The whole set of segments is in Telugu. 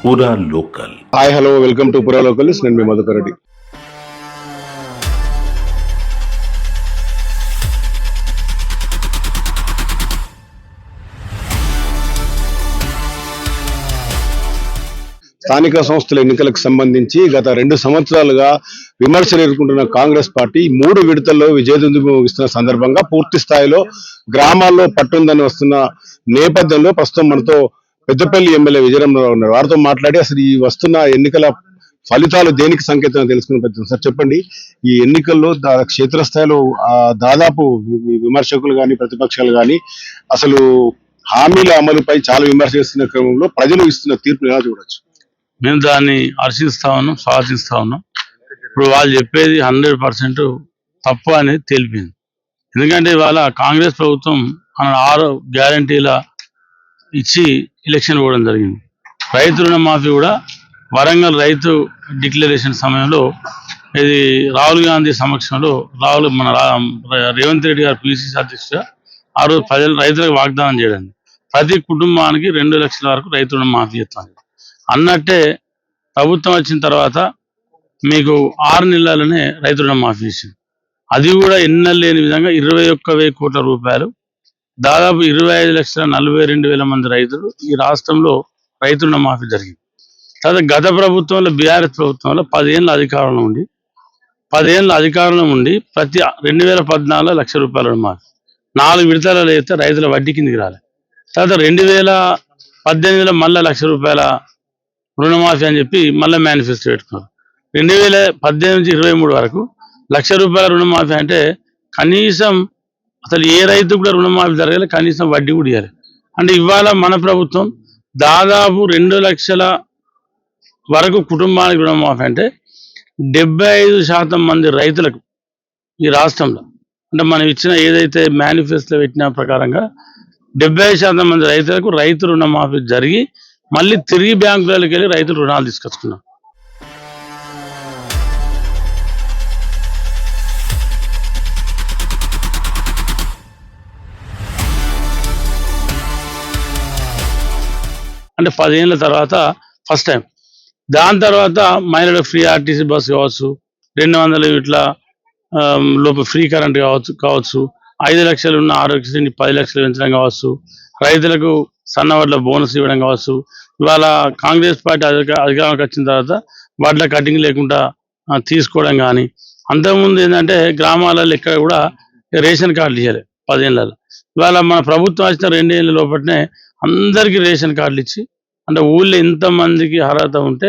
పూరా local. Hi hello welcome to పూరా లోకల్. నేను మీ మధుకర్ రెడ్డి. స్థానిక సంస్థల ఎన్నికలకు సంబంధించి గత 2 సంవత్సరాలుగా విమర్శలు ఎదుర్కొంటున్న కాంగ్రెస్ పార్టీ 3 విడతల్లో విజయదుందుభి మోగిస్తున్న సందర్భంగా పూర్తి స్థాయిలో గ్రామాల్లో పట్టుందని వస్తున్న నేపథ్యంలో ప్రస్తుతం మనతో పెద్దపల్లి ఎమ్మెల్యే విజయరామరావు ఉన్నారు. వారితో మాట్లాడి అసలు ఈ వస్తున్న ఎన్నికల ఫలితాలు దేనికి సంకేతం తెలుసుకునే ప్రయత్నం. సార్ చెప్పండి, ఈ ఎన్నికల్లో క్షేత్రస్థాయిలో దాదాపు విమర్శకులు కానీ ప్రతిపక్షాలు కానీ అసలు హామీల అమలుపై చాలా విమర్శ చేస్తున్న క్రమంలో ప్రజలు ఇస్తున్న తీర్పును ఎలా చూడొచ్చు? మేము దాన్ని హర్షిస్తా ఉన్నాం, స్వాగతిస్తా ఉన్నాం. ఇప్పుడు వాళ్ళు చెప్పేది 100% తప్పు అనేది తెలిపింది. ఎందుకంటే ఇవాళ కాంగ్రెస్ ప్రభుత్వం 6 గ్యారంటీల ఇచ్చి ఎలక్షన్ పోవడం జరిగింది. రైతు రుణమాఫీ కూడా వరంగల్ రైతు డిక్లరేషన్ సమయంలో ఇది రాహుల్ గాంధీ సమక్షంలో రేవంత్ రెడ్డి గారు పిసిసి అధ్యక్షుడిగా ఆ రోజు రైతులకు వాగ్దానం చేయడం, ప్రతి కుటుంబానికి 2 లక్షల వరకు రైతు రుణమాఫీ చేస్తాను అన్నట్టే ప్రభుత్వం వచ్చిన తర్వాత మీకు 6 నెలలనే రైతు రుణమాఫీ చేసింది. అది కూడా ఎన్నెల లేని విధంగా 21,000 కోట్ల రూపాయలు, దాదాపు 25,42,000 మంది రైతులు ఈ రాష్ట్రంలో రైతు రుణమాఫీ జరిగింది. తర్వాత గత ప్రభుత్వంలో బీఆర్ఎస్ ప్రభుత్వంలో 10 ఏళ్ళ అధికారంలో ఉండి ప్రతి 2014 లక్ష రూపాయల రుణమాఫీ 4 విడతలలో అయితే రైతుల వడ్డీ కిందికి రాలేదు. తర్వాత 2018లో మళ్ళీ 1 లక్ష రూపాయల రుణమాఫీ అని చెప్పి మళ్ళీ మేనిఫెస్టో పెట్టుకున్నారు. 2018 నుంచి 23 వరకు 1 లక్ష రూపాయల రుణమాఫీ అంటే కనీసం అసలు ఏ రైతు కూడా రుణమాఫీ జరగాలి, కనీసం వడ్డీ కూడా ఇవ్వాలి. అంటే ఇవాళ మన ప్రభుత్వం దాదాపు 2 లక్షల వరకు కుటుంబానికి రుణమాఫీ అంటే 75% మంది రైతులకు ఈ రాష్ట్రంలో, అంటే మనం ఇచ్చిన ఏదైతే మేనిఫెస్టో పెట్టిన ప్రకారంగా 75% మంది రైతులకు రైతు రుణమాఫీ జరిగి మళ్ళీ తిరిగి బ్యాంకులకి వెళ్ళి రైతులు రుణాలు తీసుకొచ్చుకున్నాం. అంటే 10 ఏళ్ళ తర్వాత ఫస్ట్ టైం. దాని తర్వాత మహిళలకు ఫ్రీ ఆర్టీసీ బస్సు కావచ్చు, 200 యూనిట్ల లోపు ఫ్రీ కరెంట్ కావచ్చు, 5 లక్షలు ఉన్న ఆరోగ్యశ్రీని 10 లక్షలు పెంచడం కావచ్చు, రైతులకు సన్నవడ్ల బోనస్ ఇవ్వడం కావచ్చు. ఇవాళ కాంగ్రెస్ పార్టీ అధికారంలోకి వచ్చిన తర్వాత వడ్ల కటింగ్ లేకుండా తీసుకోవడం కానీ, అంతకుముందు ఏంటంటే గ్రామాలలో ఇక్కడ కూడా రేషన్ కార్డులు ఇవ్వాలి 10 ఏళ్ళలో. ఇవాళ మన ప్రభుత్వం వచ్చిన 2 ఏళ్ళ లోపలనే అందరికీ రేషన్ కార్డులు ఇచ్చి, అంటే ఊళ్ళో ఎంతమందికి అర్హత ఉంటే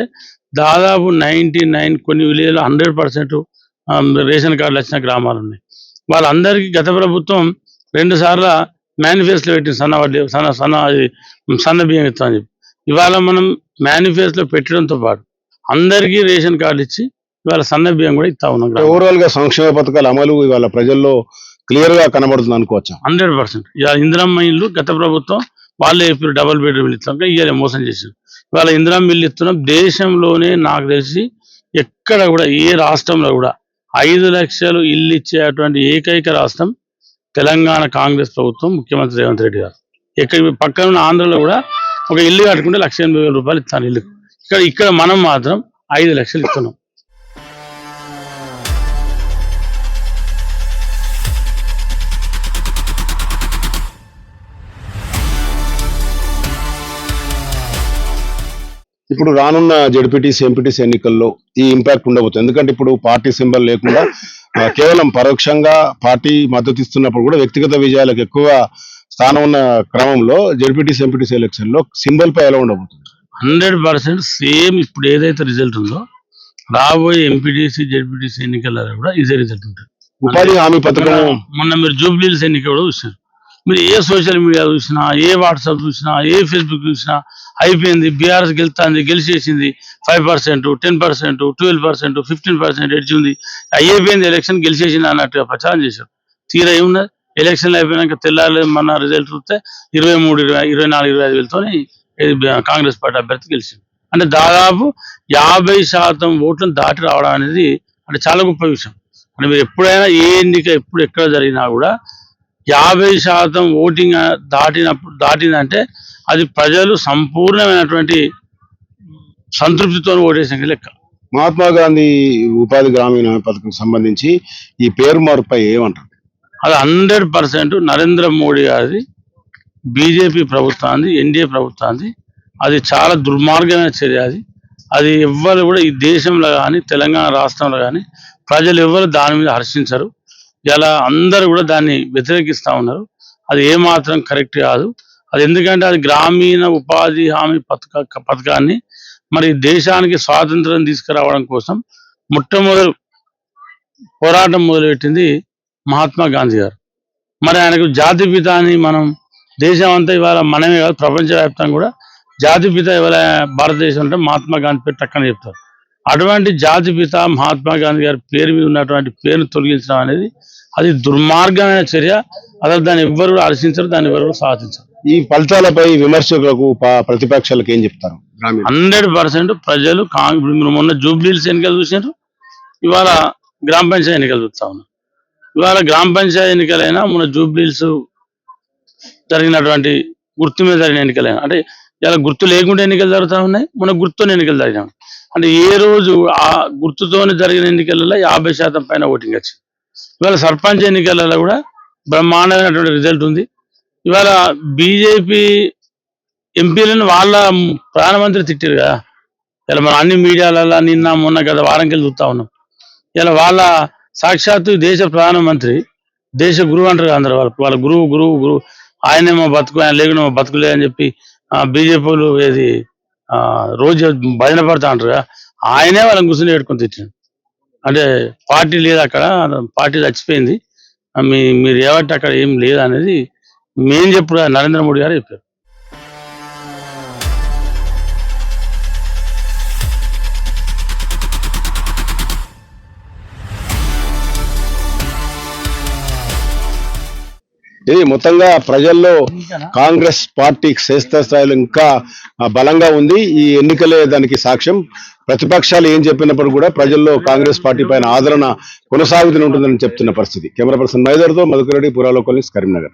దాదాపు 99 కొన్ని విలేజ్లో 100% రేషన్ కార్డులు వచ్చిన గ్రామాలు ఉన్నాయి. వాళ్ళందరికీ గత ప్రభుత్వం 2 సార్లు మేనిఫెస్టోలో పెట్టిన సన్న బియ్యం ఇస్తామని చెప్పి, ఇవాళ మనం మేనిఫెస్టోలో పెట్టడంతో పాటు అందరికీ రేషన్ కార్డు ఇచ్చి ఇవాళ సన్న బియ్యం కూడా ఇస్తా ఉన్నాం. ఓవరాల్ గా సంక్షేమ పథకాల అమలు ఇవాళ ప్రజల్లో క్లియర్ గా కనబడుతుంది అనుకోవచ్చు. 100%. ఇవాళ ఇందిరమ్మ ఇల్లు గత ప్రభుత్వం వాళ్ళే చెప్పారు డబుల్ బెడ్రూమ్ ఇస్తాం, ఇవాళ మోసం చేశారు. ఇవాళ ఇందిరమ్మ ఇల్లు ఇస్తున్నాం. దేశంలోనే నాకు తెలిసి ఎక్కడ కూడా ఏ రాష్ట్రంలో కూడా 5 లక్షలు ఇల్లు ఇచ్చేటువంటి ఏకైక రాష్ట్రం తెలంగాణ కాంగ్రెస్ ప్రభుత్వం, ముఖ్యమంత్రి రేవంత్ రెడ్డి గారు. ఇక్కడ పక్కన ఉన్న ఆంధ్రలో కూడా ఒక ఇల్లు కట్టుకుంటే 1,80,000 రూపాయలు ఇస్తాను ఇల్లు. ఇక్కడ మనం మాత్రం 5 లక్షలు ఇస్తున్నాం. ఇప్పుడు రానున్న జెడ్పీటీసీ ఎంపీటీసీ ఎన్నికల్లో ఈ ఇంపాక్ట్ ఉండబోతుంది. ఎందుకంటే ఇప్పుడు పార్టీ సింబల్ లేకుండా కేవలం పరోక్షంగా పార్టీ మద్దతు ఇస్తున్నప్పుడు కూడా వ్యక్తిగత విజయాలకు ఎక్కువ స్థానం ఉన్న క్రమంలో జెడ్పీటీసీ ఎంపీటీసీ ఎలక్షన్ లో సింబల్ పై ఎలా ఉండబోతుంది? 100% సేమ్ ఇప్పుడు ఏదైతే రిజల్ట్ ఉందో రాబోయే ఎంపీటీసీ జెడ్పీటీసీ ఎన్నికల్లో కూడా ఇదే రిజల్ట్ ఉంటుంది. ఉపాధి హామీ పథకం మొన్న మీరు జూబ్లీహిల్స్ ఎన్నిక కూడా చూసారు. మీరు ఏ సోషల్ మీడియా చూసినా, ఏ వాట్సాప్ చూసినా, ఏ ఫేస్బుక్ చూసినా అయిపోయింది, బీఆర్ఎస్ గెలిచేసింది 5%, 10%, 12%, 15% ఎడ్జ్ ఉంది, అయిపోయింది ఎలక్షన్ గెలిచేసింది అన్నట్టుగా ప్రచారం చేశారు. తీరా ఏమున్నది, ఎలక్షన్లు అయిపోయినాక తెల్లారి మన రిజల్ట్ చూస్తే 23, 24, 25,000 కాంగ్రెస్ పార్టీ అభ్యర్థి గెలిచింది. అంటే దాదాపు 50% ఓట్లను దాటి రావడం అనేది అంటే చాలా గొప్ప విషయం. అంటే మీరు ఎప్పుడైనా ఏ ఎన్నిక ఎక్కడ జరిగినా కూడా 50% ఓటింగ్ దాటిందంటే అది ప్రజలు సంపూర్ణమైనటువంటి సంతృప్తితో ఓటేసిన లెక్క. మహాత్మా గాంధీ ఉపాధి గ్రామీణ పథకం సంబంధించి ఈ పేరు మార్పుపై ఏమంటారు? అది 100% నరేంద్ర మోడీ గారిది, బీజేపీ ప్రభుత్వాన్ని, ఎన్డీఏ ప్రభుత్వాన్ని. అది చాలా దుర్మార్గమైన చర్య. అది ఎవ్వరు కూడా ఈ దేశంలో కానీ తెలంగాణ రాష్ట్రంలో కానీ ప్రజలు ఎవ్వరు దాని మీద హర్షించరు. ఇలా అందరూ కూడా దాన్ని వ్యతిరేకిస్తూ ఉన్నారు. అది ఏమాత్రం కరెక్ట్ కాదు. అది ఎందుకంటే అది గ్రామీణ ఉపాధి హామీ పథకాన్ని మరి దేశానికి స్వాతంత్రం తీసుకురావడం కోసం మొట్టమొదటి పోరాటం మొదలుపెట్టింది మహాత్మా గాంధీ గారు. మరి ఆయనకు జాతిపిత అని మనం దేశం అంతా ఇవాళ మనమే కాదు ప్రపంచవ్యాప్తంగా కూడా జాతిపిత ఇవాళ భారతదేశం అంటే మహాత్మా గాంధీ పేరు టక్కన చెప్తారు. అటువంటి జాతిపిత మహాత్మా గాంధీ గారి పేరు మీద ఉన్నటువంటి పేరును తొలగించడం అనేది అది దుర్మార్గమైన చర్య. అసలు దాన్ని ఎవ్వరు కూడా హర్షించరు, దాన్ని ఎవరు కూడా సాధించరు. ఈ ఫలితాలపై విమర్శకులకు ప్రతిపక్షాలకు ఏం చెప్తారు? 100% ప్రజలు ఇప్పుడు మొన్న జూబ్లీహిల్స్ ఎన్నికలు చూసినారు, ఇవాళ గ్రామ పంచాయతీ ఎన్నికలు చూస్తా ఉన్నారు. ఇవాళ గ్రామ పంచాయతీ ఎన్నికలైనా మొన్న జూబ్లీహిల్స్ జరిగినటువంటి గుర్తు మీద జరిగిన ఎన్నికలైనా, అంటే ఇలా గుర్తు లేకుండా ఎన్నికలు జరుగుతూ ఉన్నాయి, మొన్న గుర్తుతో ఎన్నికలు జరిగినాయి. అంటే ఏ రోజు ఆ గుర్తుతోనే జరిగిన ఎన్నికలలో 50% పైన ఓటింగ్ వచ్చింది. ఇవాళ సర్పంచ్ ఎన్నికలలో కూడా బ్రహ్మాండమైనటువంటి రిజల్ట్ ఉంది. ఇవాళ బీజేపీ ఎంపీలను వాళ్ళ ప్రధానమంత్రి తిట్టారు కదా. ఇలా మనం అన్ని మీడియాలలో నిన్న మొన్న గత వారంకెళ్ళి చూస్తా ఉన్నాం. ఇలా వాళ్ళ సాక్షాత్తు దేశ ప్రధానమంత్రి, దేశ గురువు అంటారు అందరు, వాళ్ళ గురువు ఆయనేమో బతుకు, ఆయన లేకుండా బతుకులే అని చెప్పి బీజేపీలు ఏది రోజు భజన పడతా అంటారు కదా, ఆయనే వాళ్ళని కూర్చొని పెట్టుకొని తిట్టాడు. అంటే పార్టీ లేదు అక్కడ, పార్టీ చచ్చిపోయింది, మీరు ఏమంటే అక్కడ ఏం లేదు అనేది మేం చెప్పుడు నరేంద్ర మోడీ గారు చెప్పారు. ఇది మొత్తంగా ప్రజల్లో కాంగ్రెస్ పార్టీ క్షేత్రస్థాయిలో ఇంకా బలంగా ఉంది. ఈ ఎన్నికలే దానికి సాక్ష్యం. ప్రతిపక్షాలు ఏం చెప్పినప్పుడు కూడా ప్రజల్లో కాంగ్రెస్ పార్టీ పైన ఆదరణ కొనసాగుతూనే ఉంటుందని చెప్తున్న పరిస్థితి. కెమెరా పర్సన్ మైదర్తో మధుకర్ రెడ్డి, పురాలో కాలనీ, కరీంనగర్.